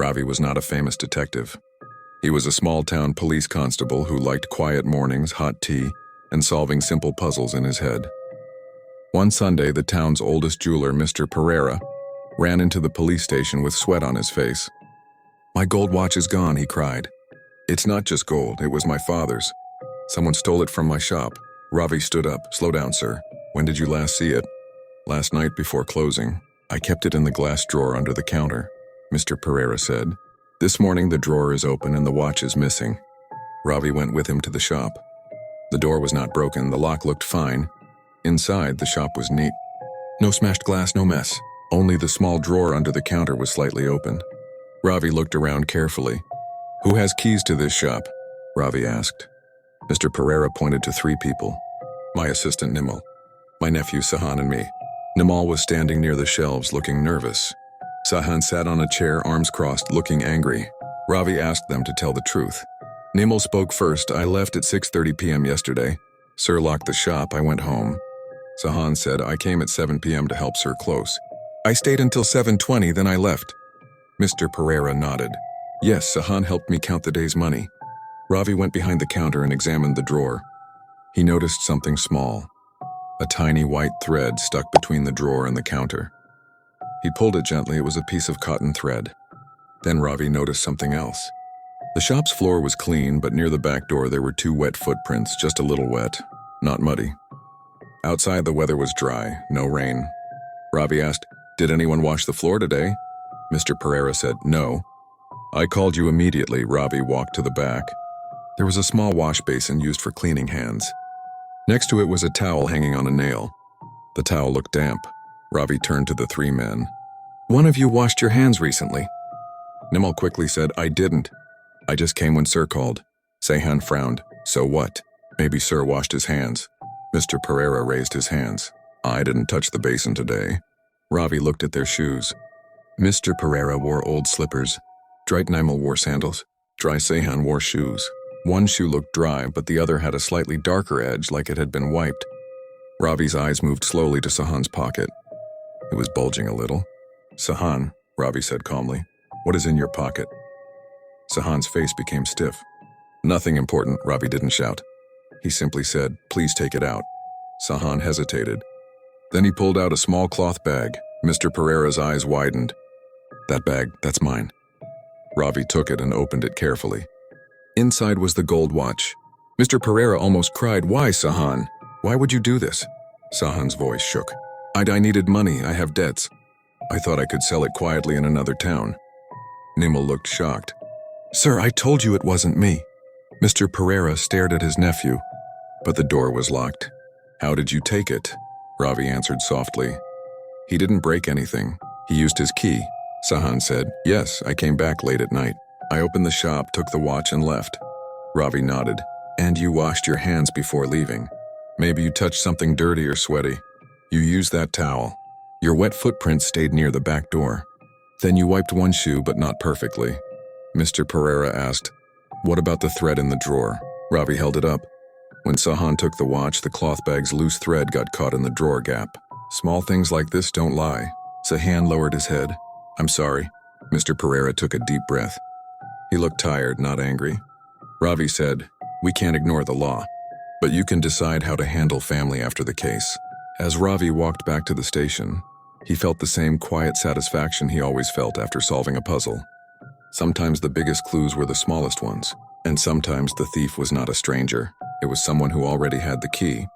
Ravi was not a famous detective. He was a small-town police constable who liked quiet mornings, hot tea, and solving simple puzzles in his head. One Sunday, the town's oldest jeweler, Mr. Pereira, ran into the police station with sweat on his face. "My gold watch is gone," he cried. "It's not just gold, it was my father's. Someone stole it from my shop." Ravi stood up. "Slow down, sir. When did you last see it?" "Last night before closing. I kept it in the glass drawer under the counter," Mr. Pereira said. "This morning the drawer is open and the watch is missing." Ravi went with him to the shop. The door was not broken, the lock looked fine. Inside, the shop was neat. No smashed glass, no mess. Only the small drawer under the counter was slightly open. Ravi looked around carefully. "Who has keys to this shop?" Ravi asked. Mr. Pereira pointed to 3 people. "My assistant Nimal, my nephew Sahan, and me." Nimal was standing near the shelves, looking nervous. Sahan sat on a chair, arms crossed, looking angry. Ravi asked them to tell the truth. Nimal spoke first. "I left at 6:30 p.m. yesterday. Sir locked the shop, I went home." Sahan said, "I came at 7 p.m. to help Sir close. I stayed until 7:20, then I left." Mr. Pereira nodded. "Yes, Sahan helped me count the day's money." Ravi went behind the counter and examined the drawer. He noticed something small. A tiny white thread stuck between the drawer and the counter. He pulled it gently. It was a piece of cotton thread. Then Ravi noticed something else. The shop's floor was clean, but near the back door there were 2 wet footprints, just a little wet, not muddy. Outside the weather was dry, no rain. Ravi asked, "Did anyone wash the floor today?" Mr. Pereira said, "No." "I called you immediately." Ravi walked to the back. There was a small wash basin used for cleaning hands. Next to it was a towel hanging on a nail. The towel looked damp. Ravi turned to the 3 men. "One of you washed your hands recently?" Nimal quickly said, "I didn't. I just came when Sir called." Sahan frowned. "So what? Maybe Sir washed his hands." Mr. Pereira raised his hands. "I didn't touch the basin today." Ravi looked at their shoes. Mr. Pereira wore old slippers. Dry Nimal wore sandals. Dry Sahan wore shoes. One shoe looked dry, but the other had a slightly darker edge, like it had been wiped. Ravi's eyes moved slowly to Sahan's pocket. It was bulging a little. "Sahan," Ravi said calmly, "what is in your pocket?" Sahan's face became stiff. "Nothing important," Ravi didn't shout. He simply said, "Please take it out." Sahan hesitated. Then he pulled out a small cloth bag. Mr. Pereira's eyes widened. "That bag, that's mine." Ravi took it and opened it carefully. Inside was the gold watch. Mr. Pereira almost cried, "Why, Sahan? Why would you do this?" Sahan's voice shook. I needed money. I have debts. I thought I could sell it quietly in another town." Nimal looked shocked. "Sir, I told you it wasn't me." Mr. Pereira stared at his nephew, but the door was locked. "How did you take it?" Ravi answered softly. "He didn't break anything. He used his key." Sahan said, "Yes, I came back late at night. I opened the shop, took the watch, and left." Ravi nodded. "And you washed your hands before leaving. Maybe you touched something dirty or sweaty. You used that towel. Your wet footprints stayed near the back door. Then you wiped one shoe, but not perfectly." Mr. Pereira asked, "What about the thread in the drawer?" Ravi held it up. When Sahan took the watch, the cloth bag's loose thread got caught in the drawer gap. "Small things like this don't lie." Sahan lowered his head. "I'm sorry." Mr. Pereira took a deep breath. He looked tired, not angry. Ravi said, "We can't ignore the law, but you can decide how to handle family after the case." As Ravi walked back to the station, he felt the same quiet satisfaction he always felt after solving a puzzle. Sometimes the biggest clues were the smallest ones, and sometimes the thief was not a stranger. It was someone who already had the key.